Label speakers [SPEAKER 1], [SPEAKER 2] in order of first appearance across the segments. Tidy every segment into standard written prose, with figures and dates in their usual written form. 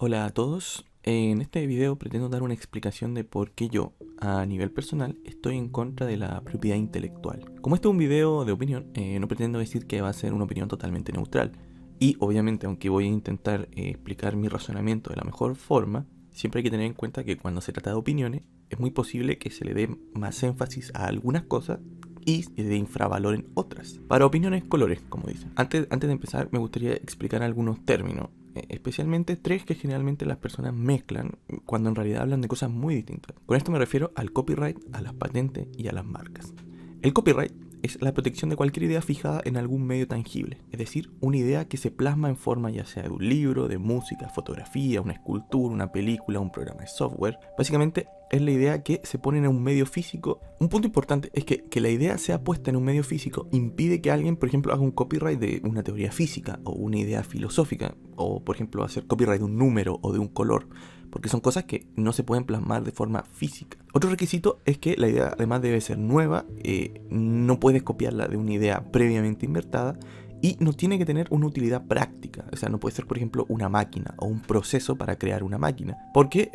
[SPEAKER 1] Hola a todos, en este video pretendo dar una explicación de por qué yo, a nivel personal, estoy en contra de la propiedad intelectual. Como este es un video de opinión, no pretendo decir que va a ser una opinión totalmente neutral. Y obviamente, aunque voy a intentar explicar mi razonamiento de la mejor forma, siempre hay que tener en cuenta que cuando se trata de opiniones, es muy posible que se le dé más énfasis a algunas cosas y se le infravalor en otras. Para opiniones, colores, como dicen. Antes de empezar, me gustaría explicar algunos términos. Especialmente tres que generalmente las personas mezclan cuando en realidad hablan de cosas muy distintas. Con esto me refiero al copyright, a las patentes y a las marcas. El copyright es la protección de cualquier idea fijada en algún medio tangible, es decir, una idea que se plasma en forma ya sea de un libro, de música, fotografía, una escultura, una película, un programa de software. Básicamente es la idea que se pone en un medio físico. Un punto importante es que la idea sea puesta en un medio físico impide que alguien, por ejemplo, haga un copyright de una teoría física o una idea filosófica, o por ejemplo hacer copyright de un número o de un color, porque son cosas que no se pueden plasmar de forma física. Otro requisito es que la idea además debe ser nueva, no puedes copiarla de una idea previamente inventada y no tiene que tener una utilidad práctica. O sea, no puede ser, por ejemplo, una máquina o un proceso para crear una máquina, porque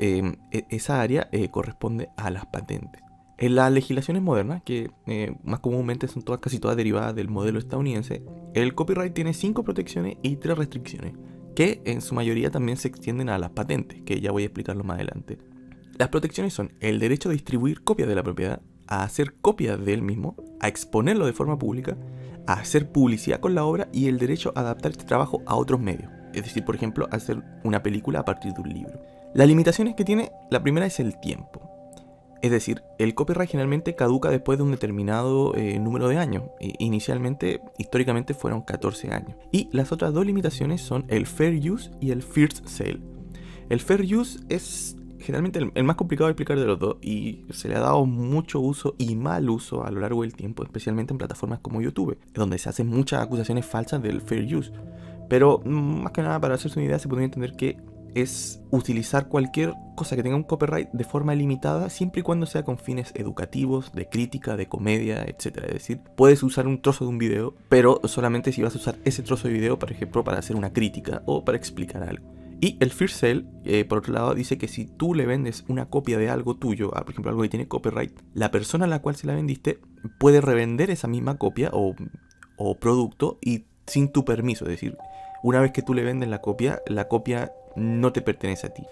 [SPEAKER 1] esa área corresponde a las patentes. En las legislaciones modernas, que más comúnmente son casi todas derivadas del modelo estadounidense, el copyright tiene 5 protecciones y 3 restricciones, que en su mayoría también se extienden a las patentes, que ya voy a explicarlo más adelante. Las protecciones son el derecho a distribuir copias de la propiedad, a hacer copias de él mismo, a exponerlo de forma pública, a hacer publicidad con la obra y el derecho a adaptar este trabajo a otros medios, es decir, por ejemplo, a hacer una película a partir de un libro. Las limitaciones que tiene, la primera es el tiempo. Es decir, el copyright generalmente caduca después de un determinado número de años. Inicialmente, históricamente fueron 14 años. Y las otras dos limitaciones son el fair use y el first sale. El fair use es generalmente el más complicado de explicar de los dos y se le ha dado mucho uso y mal uso a lo largo del tiempo, especialmente en plataformas como YouTube, donde se hacen muchas acusaciones falsas del fair use. Pero más que nada, para hacerse una idea, se podría entender que es utilizar cualquier cosa que tenga un copyright de forma ilimitada siempre y cuando sea con fines educativos, de crítica, de comedia, etc. Es decir, puedes usar un trozo de un video, pero solamente si vas a usar ese trozo de video, por ejemplo, para hacer una crítica o para explicar algo. Y el first sale, por otro lado, dice que si tú le vendes una copia de algo tuyo, por ejemplo algo que tiene copyright, la persona a la cual se la vendiste puede revender esa misma copia o producto y sin tu permiso. Es decir, una vez que tú le vendes la copia no te pertenece a ti.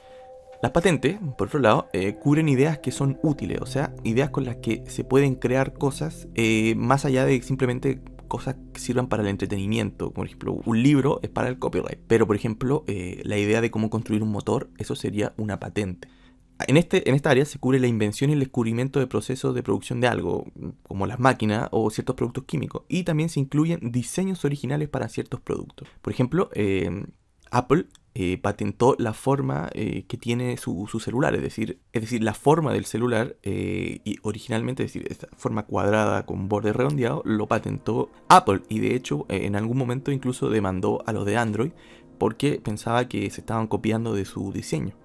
[SPEAKER 1] Las patentes, por otro lado, cubren ideas que son útiles, o sea, ideas con las que se pueden crear cosas más allá de simplemente cosas que sirvan para el entretenimiento. Por ejemplo, un libro es para el copyright, pero por ejemplo, la idea de cómo construir un motor, eso sería una patente. En esta área se cubre la invención y el descubrimiento de procesos de producción de algo, como las máquinas o ciertos productos químicos, y también se incluyen diseños originales para ciertos productos. Por ejemplo, Apple patentó la forma que tiene su celular, es decir, la forma del celular y originalmente, es decir, esta forma cuadrada con borde redondeado, lo patentó Apple y de hecho en algún momento incluso demandó a los de Android porque pensaba que se estaban copiando de su diseño.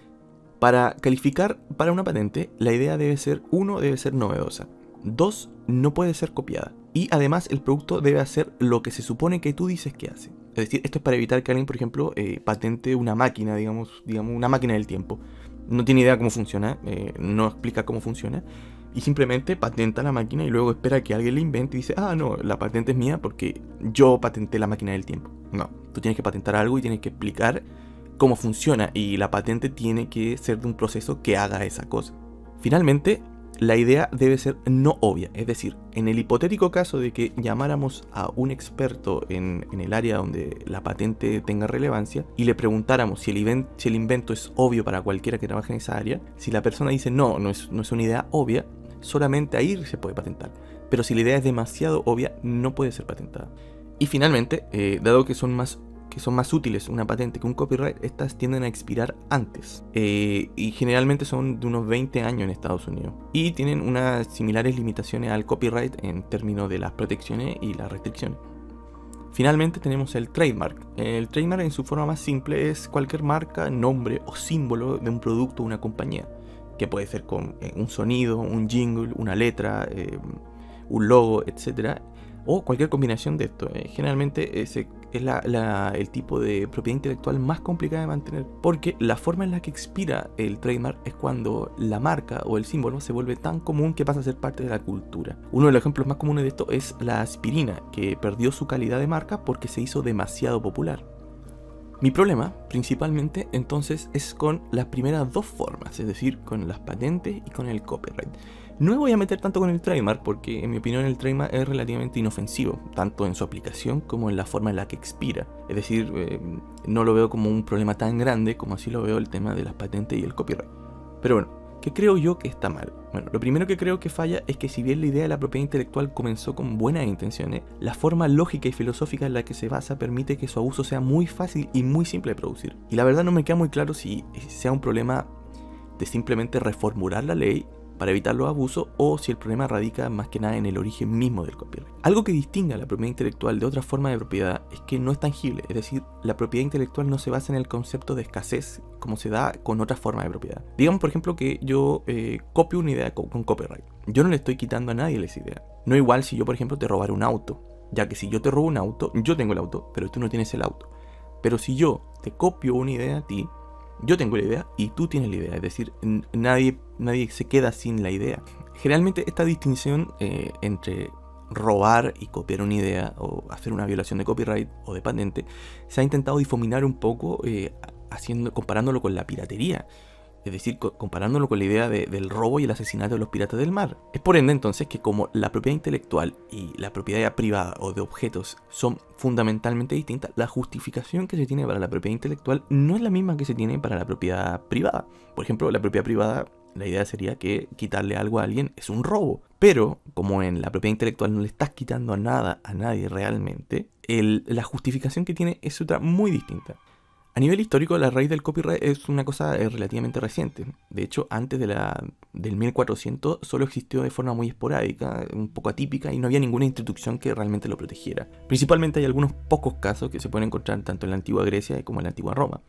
[SPEAKER 1] Para calificar para una patente, la idea debe ser, 1, debe ser novedosa, 2, no puede ser copiada y además el producto debe hacer lo que se supone que tú dices que hace. Es decir, esto es para evitar que alguien, por ejemplo, patente una máquina, digamos una máquina del tiempo. No tiene idea cómo funciona, no explica cómo funciona y simplemente patenta la máquina y luego espera que alguien la invente y dice, ah, no, la patente es mía porque yo patenté la máquina del tiempo. No, tú tienes que patentar algo y tienes que explicar cómo funciona y la patente tiene que ser de un proceso que haga esa cosa. Finalmente, la idea debe ser no obvia, es decir, en el hipotético caso de que llamáramos a un experto en el área donde la patente tenga relevancia y le preguntáramos si el invento es obvio para cualquiera que trabaje en esa área, si la persona dice no es una idea obvia, solamente ahí se puede patentar, pero si la idea es demasiado obvia, no puede ser patentada. Y finalmente, dado que son más útiles una patente que un copyright, estas tienden a expirar antes y generalmente son de unos 20 años en Estados Unidos y tienen unas similares limitaciones al copyright en términos de las protecciones y las restricciones. Finalmente tenemos el trademark. El trademark en su forma más simple es cualquier marca, nombre o símbolo de un producto o una compañía, que puede ser con un sonido, un jingle, una letra, un logo, etc. o cualquier combinación de esto. Generalmente ese es el tipo de propiedad intelectual más complicada de mantener, porque la forma en la que expira el trademark es cuando la marca o el símbolo se vuelve tan común que pasa a ser parte de la cultura. Uno de los ejemplos más comunes de esto es la aspirina, que perdió su calidad de marca porque se hizo demasiado popular. Mi problema, principalmente, entonces, es con las primeras dos formas, es decir, con las patentes y con el copyright. No me voy a meter tanto con el trademark porque, en mi opinión, el trademark es relativamente inofensivo, tanto en su aplicación como en la forma en la que expira. Es decir, no lo veo como un problema tan grande como así lo veo el tema de las patentes y el copyright. Pero bueno, ¿qué creo yo que está mal? Bueno, lo primero que creo que falla es que si bien la idea de la propiedad intelectual comenzó con buenas intenciones, la forma lógica y filosófica en la que se basa permite que su abuso sea muy fácil y muy simple de producir. Y la verdad no me queda muy claro si sea un problema de simplemente reformular la ley para evitar los abusos o si el problema radica más que nada en el origen mismo del copyright. Algo que distingue a la propiedad intelectual de otra forma de propiedad es que no es tangible, es decir, la propiedad intelectual no se basa en el concepto de escasez como se da con otras formas de propiedad. Digamos, por ejemplo, que yo copio una idea con copyright. Yo no le estoy quitando a nadie esa idea. No igual si yo, por ejemplo, te robara un auto, ya que si yo te robo un auto, yo tengo el auto, pero tú no tienes el auto. Pero si yo te copio una idea a ti, yo tengo la idea y tú tienes la idea, es decir, nadie se queda sin la idea. Generalmente esta distinción entre robar y copiar una idea o hacer una violación de copyright o de patente se ha intentado difuminar un poco comparándolo con la piratería. Es decir, comparándolo con la idea del robo y el asesinato de los piratas del mar. Es por ende entonces que como la propiedad intelectual y la propiedad privada o de objetos son fundamentalmente distintas, la justificación que se tiene para la propiedad intelectual no es la misma que se tiene para la propiedad privada. Por ejemplo, la propiedad privada, la idea sería que quitarle algo a alguien es un robo. Pero como en la propiedad intelectual no le estás quitando nada a nadie realmente, la justificación que tiene es otra muy distinta. A nivel histórico, la raíz del copyright es una cosa relativamente reciente. De hecho, antes del 1400 solo existió de forma muy esporádica, un poco atípica, y no había ninguna institución que realmente lo protegiera. Principalmente hay algunos pocos casos que se pueden encontrar tanto en la antigua Grecia como en la antigua Roma.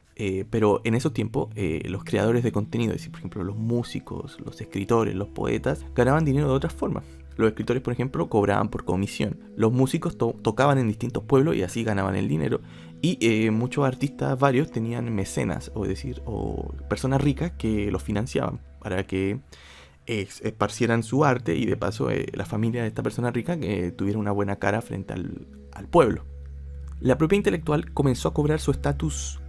[SPEAKER 1] Pero en esos tiempos, los creadores de contenido, es decir, por ejemplo, los músicos, los escritores, los poetas, ganaban dinero de otras formas. Los escritores, por ejemplo, cobraban por comisión. Los músicos tocaban en distintos pueblos y así ganaban el dinero. Y muchos artistas, varios, tenían mecenas, o personas ricas que los financiaban para que esparcieran su arte y de paso la familia de esta persona rica que tuviera una buena cara frente al pueblo. La propiedad intelectual comenzó a cobrar su estatus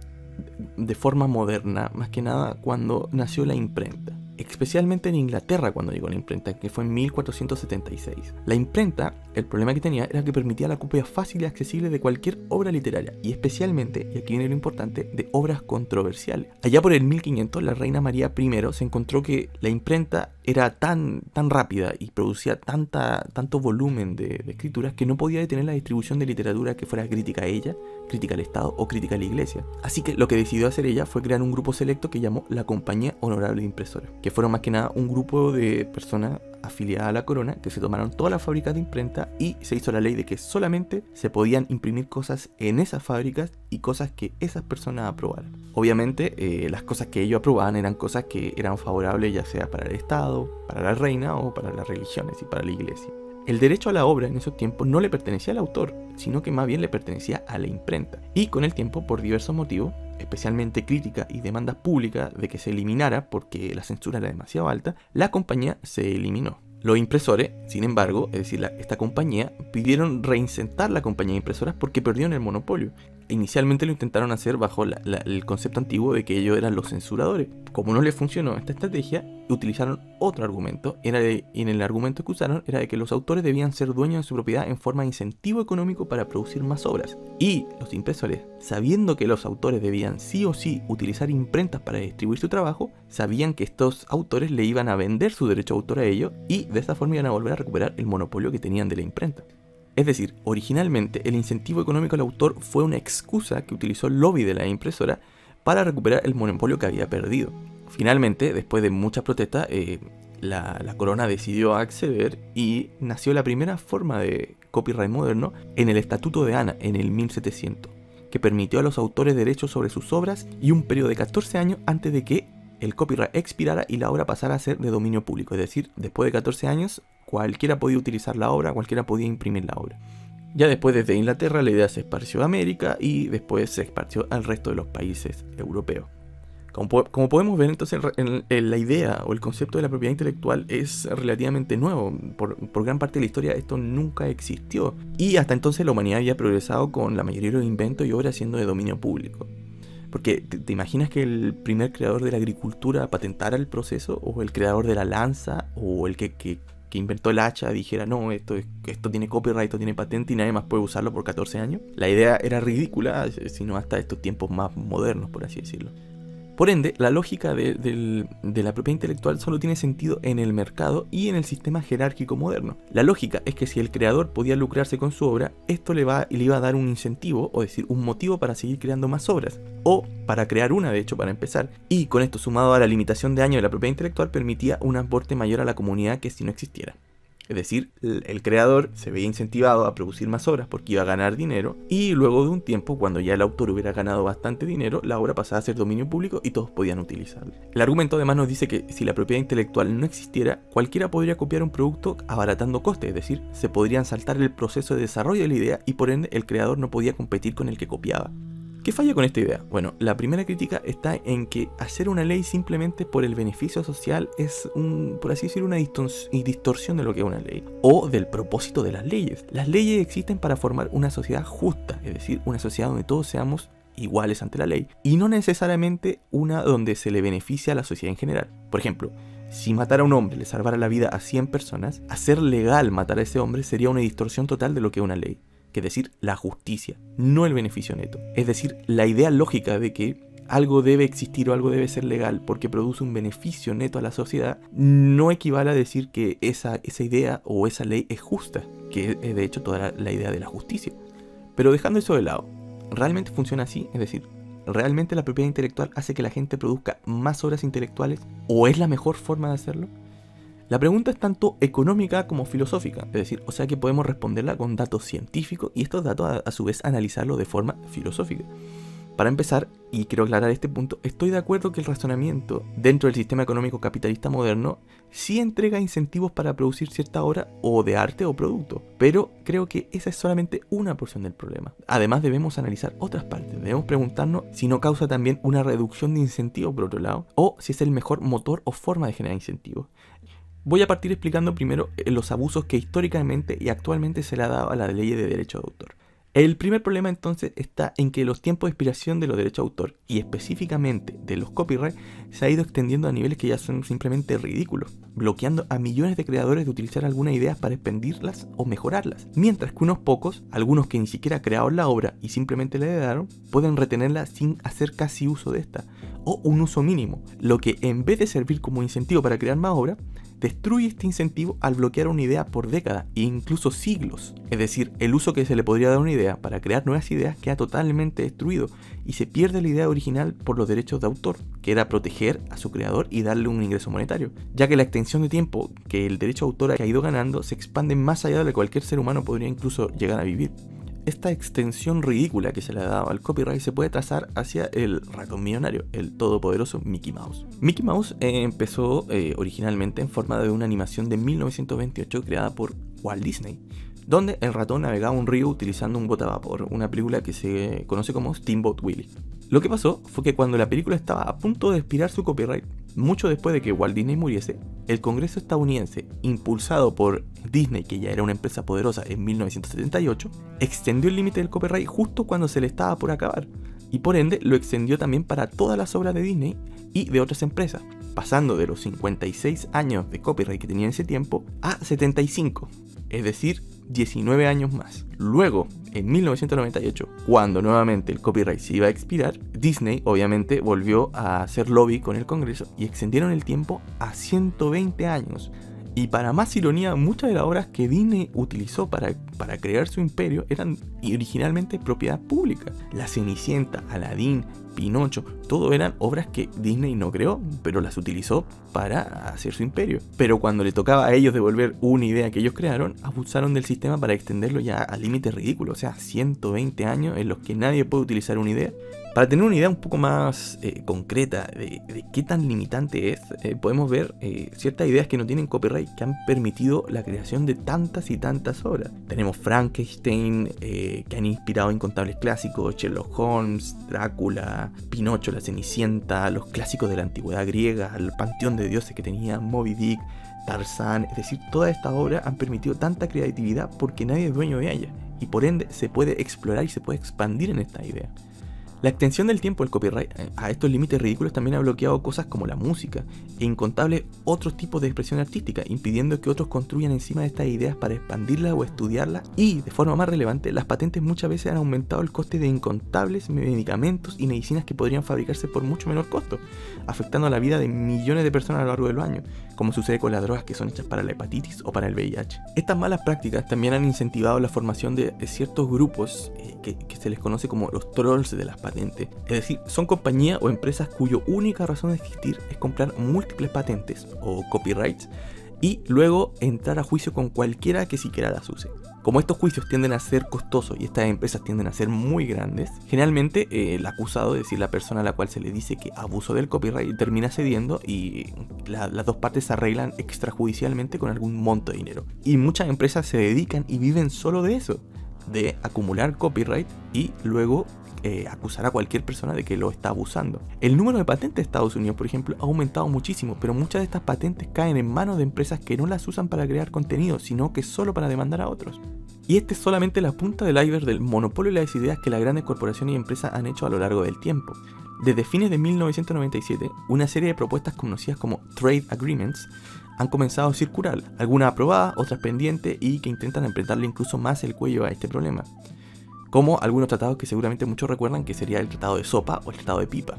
[SPEAKER 1] de forma moderna, más que nada cuando nació la imprenta. Especialmente en Inglaterra cuando llegó la imprenta, que fue en 1476. La imprenta, el problema que tenía era que permitía la copia fácil y accesible de cualquier obra literaria, y especialmente, y aquí viene lo importante, de obras controversiales. Allá por el 1500, la reina María I se encontró que la imprenta era tan rápida y producía tanto volumen de escrituras que no podía detener la distribución de literatura que fuera crítica a ella, crítica al Estado o crítica a la Iglesia. Así que lo que decidió hacer ella fue crear un grupo selecto que llamó la Compañía Honorable de Impresora, que fueron más que nada un grupo de personas afiliadas a la corona que se tomaron todas las fábricas de imprenta y se hizo la ley de que solamente se podían imprimir cosas en esas fábricas y cosas que esas personas aprobaran. Obviamente las cosas que ellos aprobaban eran cosas que eran favorables ya sea para el Estado, para la reina o para las religiones y para la Iglesia. El derecho a la obra en esos tiempos no le pertenecía al autor, sino que más bien le pertenecía a la imprenta. Y con el tiempo, por diversos motivos, especialmente crítica y demandas públicas de que se eliminara porque la censura era demasiado alta, la compañía se eliminó. Los impresores, sin embargo, es decir, esta compañía, pidieron reinsentar la compañía de impresoras porque perdieron el monopolio. Inicialmente lo intentaron hacer bajo el concepto antiguo de que ellos eran los censuradores. Como no les funcionó esta estrategia, utilizaron otro argumento, y en el argumento que usaron era de que los autores debían ser dueños de su propiedad en forma de incentivo económico para producir más obras. Y los impresores, sabiendo que los autores debían sí o sí utilizar imprentas para distribuir su trabajo, sabían que estos autores le iban a vender su derecho de autor a ellos y de esta forma iban a volver a recuperar el monopolio que tenían de la imprenta. Es decir, originalmente el incentivo económico al autor fue una excusa que utilizó el lobby de la impresora para recuperar el monopolio que había perdido. Finalmente, después de muchas protestas, la corona decidió acceder y nació la primera forma de copyright moderno en el Estatuto de Ana en el 1700, que permitió a los autores derechos sobre sus obras y un periodo de 14 años antes de que el copyright expirara y la obra pasara a ser de dominio público. Es decir, después de 14 años, cualquiera podía utilizar la obra, cualquiera podía imprimir la obra. Ya después desde Inglaterra la idea se esparció a América y después se esparció al resto de los países europeos. Como podemos ver, entonces la idea o el concepto de la propiedad intelectual es relativamente nuevo. Por gran parte de la historia esto nunca existió. Y hasta entonces la humanidad había progresado con la mayoría de los inventos y obras siendo de dominio público. Porque ¿te imaginas que el primer creador de la agricultura patentara el proceso? ¿O el creador de la lanza? ¿O el que inventó el hacha dijera no, esto tiene copyright, esto tiene patente y nadie más puede usarlo por 14 años? La idea era ridícula, sino hasta estos tiempos más modernos, por así decirlo. Por ende, la lógica de la propiedad intelectual solo tiene sentido en el mercado y en el sistema jerárquico moderno. La lógica es que si el creador podía lucrarse con su obra, esto le iba a dar un incentivo, o decir, un motivo para seguir creando más obras, o para crear una, de hecho, para empezar. Y con esto, sumado a la limitación de años de la propiedad intelectual, permitía un aporte mayor a la comunidad que si no existiera. Es decir, el creador se veía incentivado a producir más obras porque iba a ganar dinero, y luego de un tiempo, cuando ya el autor hubiera ganado bastante dinero, la obra pasaba a ser dominio público y todos podían utilizarla. El argumento además nos dice que si la propiedad intelectual no existiera, cualquiera podría copiar un producto abaratando costes, es decir, se podrían saltar el proceso de desarrollo de la idea y por ende el creador no podía competir con el que copiaba. ¿Qué falla con esta idea? Bueno, la primera crítica está en que hacer una ley simplemente por el beneficio social es, por así decirlo, una distorsión de lo que es una ley, o del propósito de las leyes. Las leyes existen para formar una sociedad justa, es decir, una sociedad donde todos seamos iguales ante la ley, y no necesariamente una donde se le beneficia a la sociedad en general. Por ejemplo, si matar a un hombre le salvara la vida a 100 personas, hacer legal matar a ese hombre sería una distorsión total de lo que es una ley. Es decir, la justicia, no el beneficio neto. Es decir, la idea lógica de que algo debe existir o algo debe ser legal porque produce un beneficio neto a la sociedad no equivale a decir que esa idea o esa ley es justa, que es de hecho toda la idea de la justicia. Pero dejando eso de lado, ¿realmente funciona así? Es decir, ¿realmente la propiedad intelectual hace que la gente produzca más obras intelectuales o es la mejor forma de hacerlo? La pregunta es tanto económica como filosófica, es decir, o sea que podemos responderla con datos científicos y estos datos a su vez analizarlos de forma filosófica. Para empezar, y quiero aclarar este punto, estoy de acuerdo que el razonamiento dentro del sistema económico capitalista moderno sí entrega incentivos para producir cierta obra o de arte o producto, pero creo que esa es solamente una porción del problema. Además debemos analizar otras partes, debemos preguntarnos si no causa también una reducción de incentivos por otro lado, o si es el mejor motor o forma de generar incentivos. Voy a partir explicando primero los abusos que históricamente y actualmente se le ha dado a la ley de derecho de autor. El primer problema entonces está en que los tiempos de expiración de los derechos de autor y específicamente de los copyright se ha ido extendiendo a niveles que ya son simplemente ridículos, bloqueando a millones de creadores de utilizar algunas ideas para expandirlas o mejorarlas, mientras que unos pocos, algunos que ni siquiera crearon la obra y simplemente la heredaron, pueden retenerla sin hacer casi uso de esta, o un uso mínimo, lo que en vez de servir como incentivo para crear más obra, destruye este incentivo al bloquear una idea por décadas e incluso siglos. Es decir, el uso que se le podría dar a una idea para crear nuevas ideas queda totalmente destruido y se pierde la idea original por los derechos de autor, que era proteger a su creador y darle un ingreso monetario, ya que la extensión de tiempo que el derecho de autor ha ido ganando se expande más allá de lo que cualquier ser humano podría incluso llegar a vivir. Esta extensión ridícula que se le ha dado al copyright se puede trazar hacia el ratón millonario, el todopoderoso Mickey Mouse. Mickey Mouse empezó originalmente en forma de una animación de 1928 creada por Walt Disney, donde el ratón navegaba un río utilizando un bote a vapor, una película que se conoce como Steamboat Willie. Lo que pasó fue que cuando la película estaba a punto de expirar su copyright, mucho después de que Walt Disney muriese, el Congreso estadounidense, impulsado por Disney, que ya era una empresa poderosa en 1978, extendió el límite del copyright justo cuando se le estaba por acabar, y por ende lo extendió también para todas las obras de Disney y de otras empresas, pasando de los 56 años de copyright que tenía en ese tiempo a 75, es decir, 19 años más. Luego, en 1998, cuando nuevamente el copyright se iba a expirar, Disney obviamente volvió a hacer lobby con el Congreso y extendieron el tiempo a 120 años. Y para más ironía, muchas de las obras que Disney utilizó para para crear su imperio eran originalmente propiedad pública. La Cenicienta, Aladín, Pinocho, todo eran obras que Disney no creó, pero las utilizó para hacer su imperio. Pero cuando le tocaba a ellos devolver una idea que ellos crearon, abusaron del sistema para extenderlo ya a límites ridículos, o sea, 120 años en los que nadie puede utilizar una idea. Para tener una idea un poco más concreta de qué tan limitante es, podemos ver ciertas ideas que no tienen copyright que han permitido la creación de tantas y tantas obras. Tenemos Frankenstein, que han inspirado incontables clásicos, Sherlock Holmes, Drácula, Pinocho, la Cenicienta, los clásicos de la antigüedad griega, el panteón de dioses que tenía Moby Dick, Tarzán. Es decir, todas estas obras han permitido tanta creatividad porque nadie es dueño de ellas y por ende se puede explorar y se puede expandir en esta idea. La extensión del tiempo del copyright a estos límites ridículos también ha bloqueado cosas como la música e incontables otros tipos de expresión artística, impidiendo que otros construyan encima de estas ideas para expandirlas o estudiarlas. Y, de forma más relevante, las patentes muchas veces han aumentado el coste de incontables medicamentos y medicinas que podrían fabricarse por mucho menor costo, afectando la vida de millones de personas a lo largo de los años, como sucede con las drogas que son hechas para la hepatitis o para el VIH. Estas malas prácticas también han incentivado la formación de ciertos grupos que se les conoce como los trolls de las patentes. Es decir, son compañías o empresas cuya única razón de existir es comprar múltiples patentes o copyrights y luego entrar a juicio con cualquiera que siquiera las use. Como estos juicios tienden a ser costosos y estas empresas tienden a ser muy grandes, generalmente el acusado, es decir, la persona a la cual se le dice que abusó del copyright, termina cediendo y las dos partes se arreglan extrajudicialmente con algún monto de dinero. Y muchas empresas se dedican y viven solo de eso, de acumular copyright y luego acusar a cualquier persona de que lo está abusando. El número de patentes de Estados Unidos, por ejemplo, ha aumentado muchísimo, pero muchas de estas patentes caen en manos de empresas que no las usan para crear contenido, sino que solo para demandar a otros. Y este es solamente la punta del iceberg del monopolio y las ideas que las grandes corporaciones y empresas han hecho a lo largo del tiempo. Desde fines de 1997, una serie de propuestas conocidas como Trade Agreements han comenzado a circular, algunas aprobadas, otras pendientes y que intentan apretarle incluso más el cuello a este problema. Como algunos tratados que seguramente muchos recuerdan, que sería el Tratado de Sopa o el Tratado de Pipa,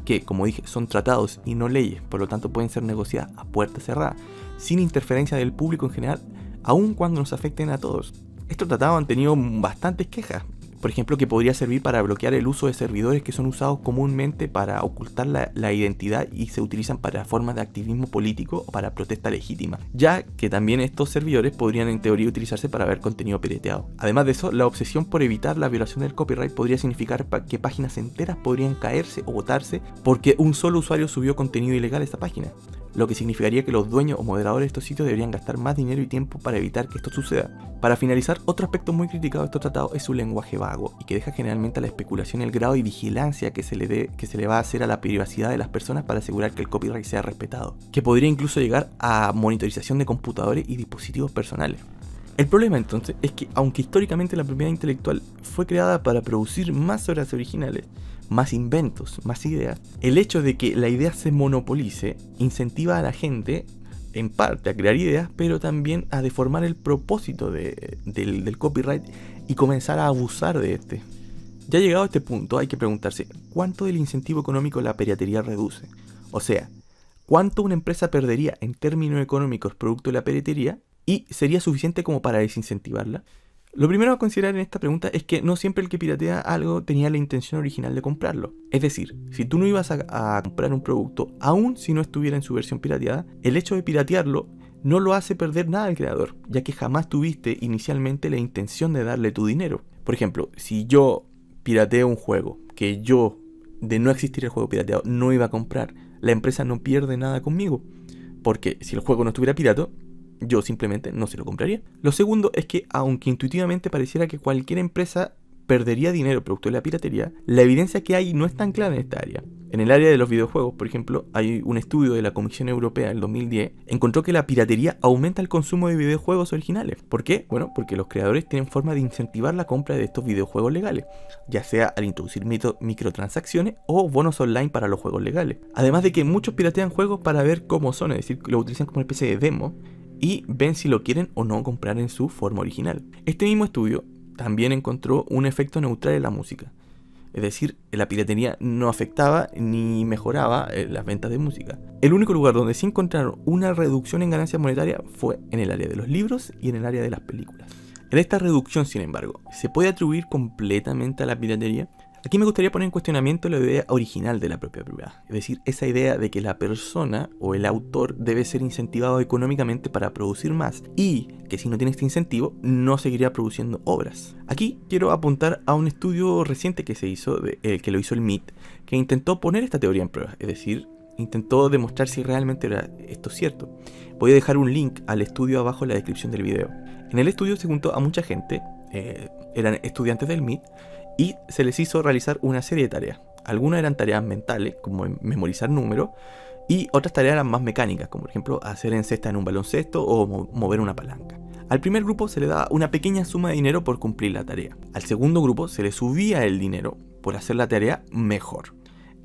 [SPEAKER 1] que, como dije, son tratados y no leyes, por lo tanto pueden ser negociadas a puerta cerrada, sin interferencia del público en general, aun cuando nos afecten a todos. Estos tratados han tenido bastantes quejas, por ejemplo, que podría servir para bloquear el uso de servidores que son usados comúnmente para ocultar la identidad y se utilizan para formas de activismo político o para protesta legítima, ya que también estos servidores podrían en teoría utilizarse para ver contenido pirateado. Además de eso, la obsesión por evitar la violación del copyright podría significar que páginas enteras podrían caerse o botarse porque un solo usuario subió contenido ilegal a esta página, lo que significaría que los dueños o moderadores de estos sitios deberían gastar más dinero y tiempo para evitar que esto suceda. Para finalizar, otro aspecto muy criticado de estos tratados es su lenguaje vago y que deja generalmente a la especulación el grado de vigilancia que se le va a hacer a la privacidad de las personas para asegurar que el copyright sea respetado, que podría incluso llegar a monitorización de computadores y dispositivos personales. El problema entonces es que, aunque históricamente la propiedad intelectual fue creada para producir más obras originales, más inventos, más ideas, el hecho de que la idea se monopolice incentiva a la gente, en parte, a crear ideas, pero también a deformar el propósito del copyright y comenzar a abusar de este. Ya llegado a este punto, hay que preguntarse, ¿cuánto del incentivo económico la piratería reduce? O sea, ¿cuánto una empresa perdería en términos económicos producto de la piratería? ¿Y sería suficiente como para desincentivarla? Lo primero a considerar en esta pregunta es que no siempre el que piratea algo tenía la intención original de comprarlo. Es decir, si tú no ibas a comprar un producto, aun si no estuviera en su versión pirateada, el hecho de piratearlo no lo hace perder nada al creador, ya que jamás tuviste inicialmente la intención de darle tu dinero. Por ejemplo, si yo pirateo un juego que yo, de no existir el juego pirateado, no iba a comprar, la empresa no pierde nada conmigo, porque si el juego no estuviera pirata, yo simplemente no se lo compraría. Lo segundo es que, aunque intuitivamente pareciera que cualquier empresa perdería dinero producto de la piratería, la evidencia que hay no es tan clara en esta área. En el área de los videojuegos, por ejemplo, hay un estudio de la Comisión Europea en 2010, encontró que la piratería aumenta el consumo de videojuegos originales. ¿Por qué? Bueno, porque los creadores tienen forma de incentivar la compra de estos videojuegos legales, ya sea al introducir microtransacciones o bonos online para los juegos legales. Además de que muchos piratean juegos para ver cómo son, es decir, lo utilizan como una especie de demo y ven si lo quieren o no comprar en su forma original. Este mismo estudio también encontró un efecto neutral en la música. Es decir, la piratería no afectaba ni mejoraba las ventas de música. El único lugar donde sí encontraron una reducción en ganancias monetarias fue en el área de los libros y en el área de las películas. En esta reducción, sin embargo, ¿se puede atribuir completamente a la piratería? Aquí me gustaría poner en cuestionamiento la idea original de la propia propiedad, es decir, esa idea de que la persona o el autor debe ser incentivado económicamente para producir más y que si no tiene este incentivo no seguiría produciendo obras. Aquí quiero apuntar a un estudio reciente que se hizo, que lo hizo el MIT, que intentó poner esta teoría en prueba, es decir, intentó demostrar si realmente era esto cierto. Voy a dejar un link al estudio abajo en la descripción del video. En el estudio se juntó a mucha gente, eran estudiantes del MIT, y se les hizo realizar una serie de tareas. Algunas eran tareas mentales, como memorizar números, y otras tareas eran más mecánicas, como por ejemplo hacer encesta en un baloncesto o mover una palanca. Al primer grupo se le daba una pequeña suma de dinero por cumplir la tarea. Al segundo grupo se le subía el dinero por hacer la tarea mejor.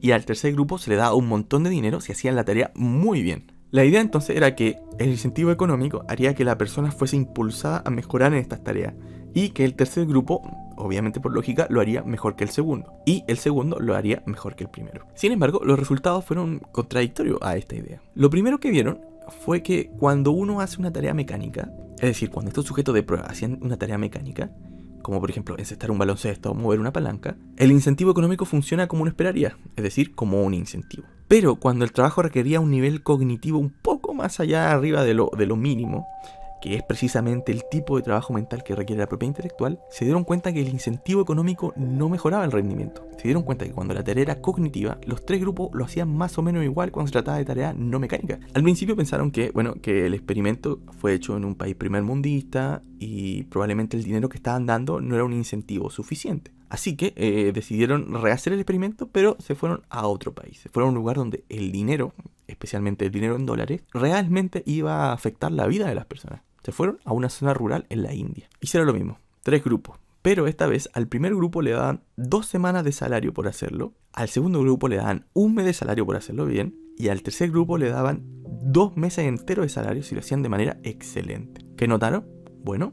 [SPEAKER 1] Y al tercer grupo se le daba un montón de dinero si hacían la tarea muy bien. La idea entonces era que el incentivo económico haría que la persona fuese impulsada a mejorar en estas tareas y que el tercer grupo, obviamente por lógica, lo haría mejor que el segundo y el segundo lo haría mejor que el primero. Sin embargo, los resultados fueron contradictorios a esta idea. Lo primero que vieron fue que cuando uno hace una tarea mecánica, es decir, cuando estos sujetos de prueba hacían una tarea mecánica, como por ejemplo encestar un baloncesto o mover una palanca, el incentivo económico funciona como uno esperaría, es decir, como un incentivo. Pero cuando el trabajo requería un nivel cognitivo un poco más allá arriba de lo mínimo, que es precisamente el tipo de trabajo mental que requiere la propiedad intelectual, se dieron cuenta que el incentivo económico no mejoraba el rendimiento. Se dieron cuenta que cuando la tarea era cognitiva, los tres grupos lo hacían más o menos igual cuando se trataba de tarea no mecánica. Al principio pensaron que el experimento fue hecho en un país primermundista y probablemente el dinero que estaban dando no era un incentivo suficiente. Así que decidieron rehacer el experimento, pero se fueron a otro país. Se fueron a un lugar donde el dinero, especialmente el dinero en dólares, realmente iba a afectar la vida de las personas. Se fueron a una zona rural en la India. Hicieron lo mismo, 3 grupos. Pero esta vez al primer grupo le daban 2 semanas de salario por hacerlo. Al segundo grupo le daban 1 mes de salario por hacerlo bien. Y al tercer grupo le daban 2 meses enteros de salario si lo hacían de manera excelente. ¿Qué notaron? Bueno,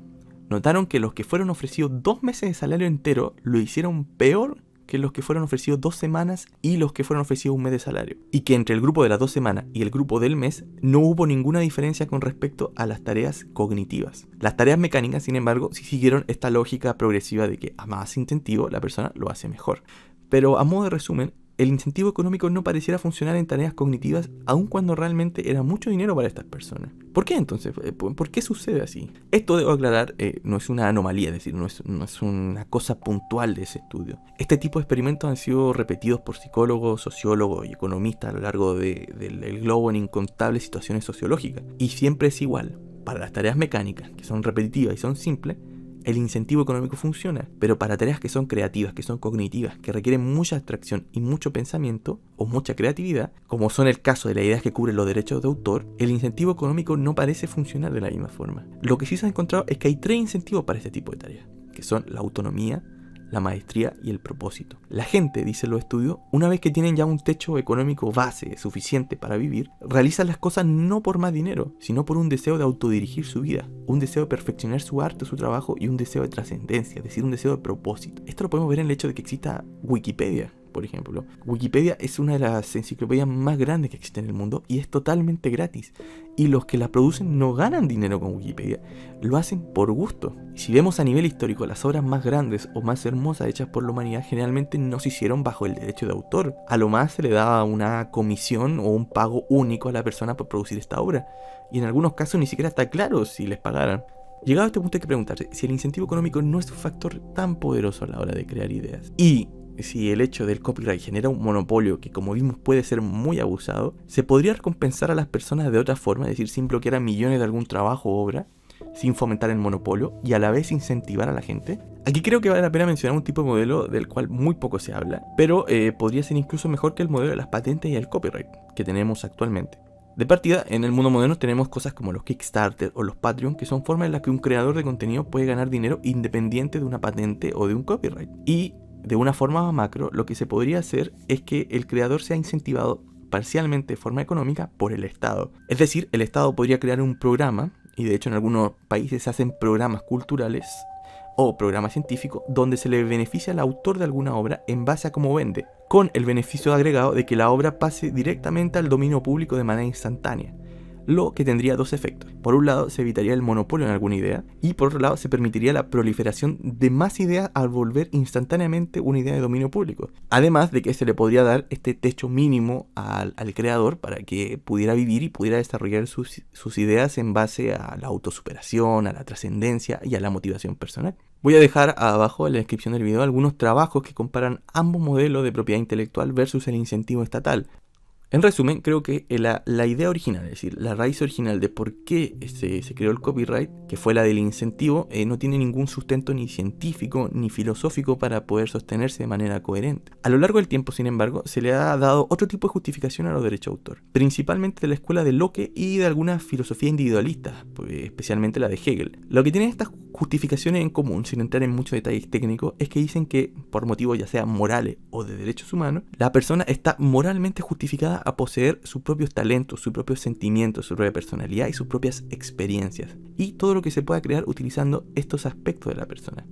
[SPEAKER 1] notaron que los que fueron ofrecidos 2 meses de salario entero lo hicieron peor que los que fueron ofrecidos 2 semanas y los que fueron ofrecidos 1 mes de salario. Y que entre el grupo de las 2 semanas y el grupo del mes no hubo ninguna diferencia con respecto a las tareas cognitivas. Las tareas mecánicas, sin embargo, sí siguieron esta lógica progresiva de que a más incentivo la persona lo hace mejor. Pero a modo de resumen, el incentivo económico no pareciera funcionar en tareas cognitivas aun cuando realmente era mucho dinero para estas personas. ¿Por qué entonces? ¿Por qué sucede así? Esto, debo aclarar, no es una anomalía, es decir, no es una cosa puntual de ese estudio. Este tipo de experimentos han sido repetidos por psicólogos, sociólogos y economistas a lo largo del globo en incontables situaciones sociológicas. Y siempre es igual. Para las tareas mecánicas, que son repetitivas y son simples, el incentivo económico funciona, pero para tareas que son creativas, que son cognitivas, que requieren mucha abstracción y mucho pensamiento o mucha creatividad, como son el caso de las ideas que cubren los derechos de autor, el incentivo económico no parece funcionar de la misma forma. Lo que sí se ha encontrado es que hay 3 incentivos para este tipo de tareas, que son la autonomía, la maestría y el propósito. La gente, dicen los estudios, una vez que tienen ya un techo económico base suficiente para vivir, realizan las cosas no por más dinero, sino por un deseo de autodirigir su vida, un deseo de perfeccionar su arte, su trabajo y un deseo de trascendencia, es decir, un deseo de propósito. Esto lo podemos ver en el hecho de que exista Wikipedia, por ejemplo. Wikipedia es una de las enciclopedias más grandes que existen en el mundo y es totalmente gratis. Y los que la producen no ganan dinero con Wikipedia, lo hacen por gusto. Y si vemos a nivel histórico, las obras más grandes o más hermosas hechas por la humanidad generalmente no se hicieron bajo el derecho de autor. A lo más se le daba una comisión o un pago único a la persona por producir esta obra. Y en algunos casos ni siquiera está claro si les pagaran. Llegado a este punto hay que preguntarse si el incentivo económico no es un factor tan poderoso a la hora de crear ideas. Y si el hecho del copyright genera un monopolio que, como vimos, puede ser muy abusado, ¿se podría recompensar a las personas de otra forma? Es decir, sin bloquear a millones de algún trabajo o obra, sin fomentar el monopolio y a la vez incentivar a la gente. Aquí creo que vale la pena mencionar un tipo de modelo del cual muy poco se habla, pero podría ser incluso mejor que el modelo de las patentes y el copyright que tenemos actualmente. De partida, en el mundo moderno tenemos cosas como los Kickstarter o los Patreon, que son formas en las que un creador de contenido puede ganar dinero independiente de una patente o de un copyright. Y de una forma macro, lo que se podría hacer es que el creador sea incentivado parcialmente de forma económica por el Estado. Es decir, el Estado podría crear un programa, y de hecho en algunos países se hacen programas culturales o programas científicos donde se le beneficia al autor de alguna obra en base a cómo vende, con el beneficio agregado de que la obra pase directamente al dominio público de manera instantánea. lo que tendría dos efectos. Por un lado, se evitaría el monopolio en alguna idea, y por otro lado, se permitiría la proliferación de más ideas al volver instantáneamente una idea de dominio público. Además de que se le podría dar este techo mínimo al creador para que pudiera vivir y pudiera desarrollar sus ideas en base a la autosuperación, a la trascendencia y a la motivación personal. Voy a dejar abajo en la descripción del video algunos trabajos que comparan ambos modelos de propiedad intelectual versus el incentivo estatal. En resumen, creo que la idea original, es decir, la raíz original de por qué se creó el copyright, que fue la del incentivo, no tiene ningún sustento ni científico ni filosófico para poder sostenerse de manera coherente. A lo largo del tiempo, sin embargo, se le ha dado otro tipo de justificación a los derechos de autor, principalmente de la escuela de Locke y de algunas filosofías individualistas, especialmente la de Hegel. Lo que tienen estas justificaciones en común, sin entrar en muchos detalles técnicos, es que dicen que, por motivos ya sea morales o de derechos humanos, la persona está moralmente justificada a poseer sus propios talentos, sus propios sentimientos, su propia personalidad y sus propias experiencias, y todo lo que se pueda crear utilizando estos aspectos de la persona,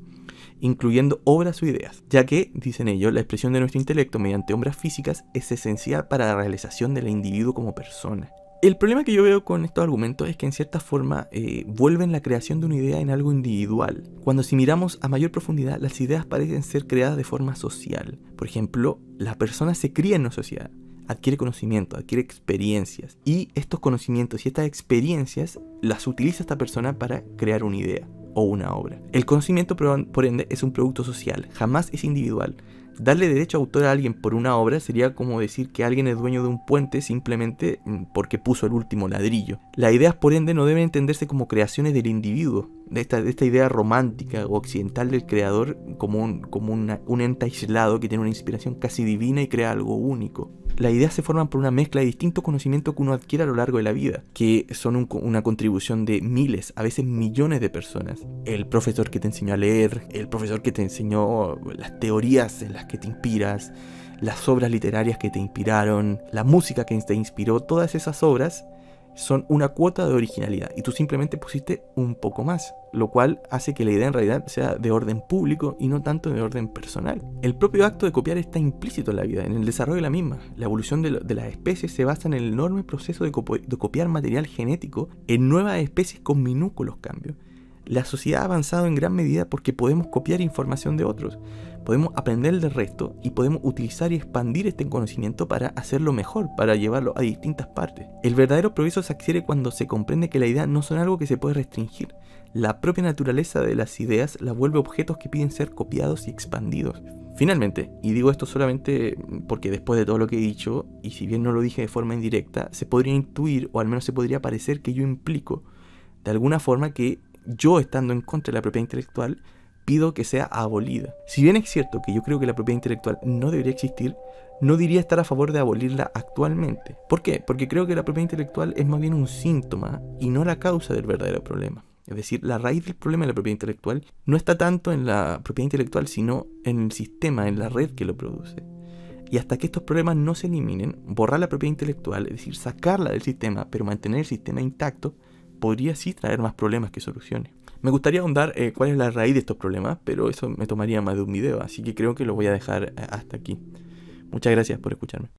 [SPEAKER 1] incluyendo obras o ideas, ya que, dicen ellos, la expresión de nuestro intelecto mediante obras físicas es esencial para la realización del individuo como persona. El problema que yo veo con estos argumentos es que en cierta forma vuelven la creación de una idea en algo individual, cuando si miramos a mayor profundidad las ideas parecen ser creadas de forma social. Por ejemplo, la persona se cría en una sociedad, adquiere conocimiento, adquiere experiencias, y estos conocimientos y estas experiencias las utiliza esta persona para crear una idea o una obra. El conocimiento, por ende, es un producto social, jamás es individual. Darle derecho a autor a alguien por una obra sería como decir que alguien es dueño de un puente simplemente porque puso el último ladrillo. Las ideas, por ende, no deben entenderse como creaciones del individuo, de esta idea romántica o occidental del creador como un ente aislado que tiene una inspiración casi divina y crea algo único. Las ideas se forman por una mezcla de distintos conocimientos que uno adquiere a lo largo de la vida, que son una contribución de miles, a veces millones de personas. El profesor que te enseñó a leer, el profesor que te enseñó las teorías en las que te inspiras, las obras literarias que te inspiraron, la música que te inspiró, todas esas obras son una cuota de originalidad y tú simplemente pusiste un poco más, lo cual hace que la idea en realidad sea de orden público y no tanto de orden personal. El propio acto de copiar está implícito en la vida, en el desarrollo de la misma. La evolución de las especies se basa en el enorme proceso de copiar material genético en nuevas especies con minúsculos cambios. La sociedad ha avanzado en gran medida porque podemos copiar información de otros, podemos aprender del resto y podemos utilizar y expandir este conocimiento para hacerlo mejor, para llevarlo a distintas partes. El verdadero progreso se adquiere cuando se comprende que las ideas no son algo que se puede restringir. La propia naturaleza de las ideas las vuelve objetos que piden ser copiados y expandidos. Finalmente, y digo esto solamente porque después de todo lo que he dicho, y si bien no lo dije de forma indirecta, se podría intuir, o al menos se podría parecer que yo implico de alguna forma que yo, estando en contra de la propiedad intelectual, pido que sea abolida. Si bien es cierto que yo creo que la propiedad intelectual no debería existir, no diría estar a favor de abolirla actualmente. ¿Por qué? Porque creo que la propiedad intelectual es más bien un síntoma y no la causa del verdadero problema. Es decir, la raíz del problema de la propiedad intelectual no está tanto en la propiedad intelectual, sino en el sistema, en la red que lo produce. Y hasta que estos problemas no se eliminen, borrar la propiedad intelectual, es decir, sacarla del sistema, pero mantener el sistema intacto, podría sí traer más problemas que soluciones. Me gustaría ahondar cuál es la raíz de estos problemas, pero eso me tomaría más de un video, así que creo que lo voy a dejar hasta aquí. Muchas gracias por escucharme.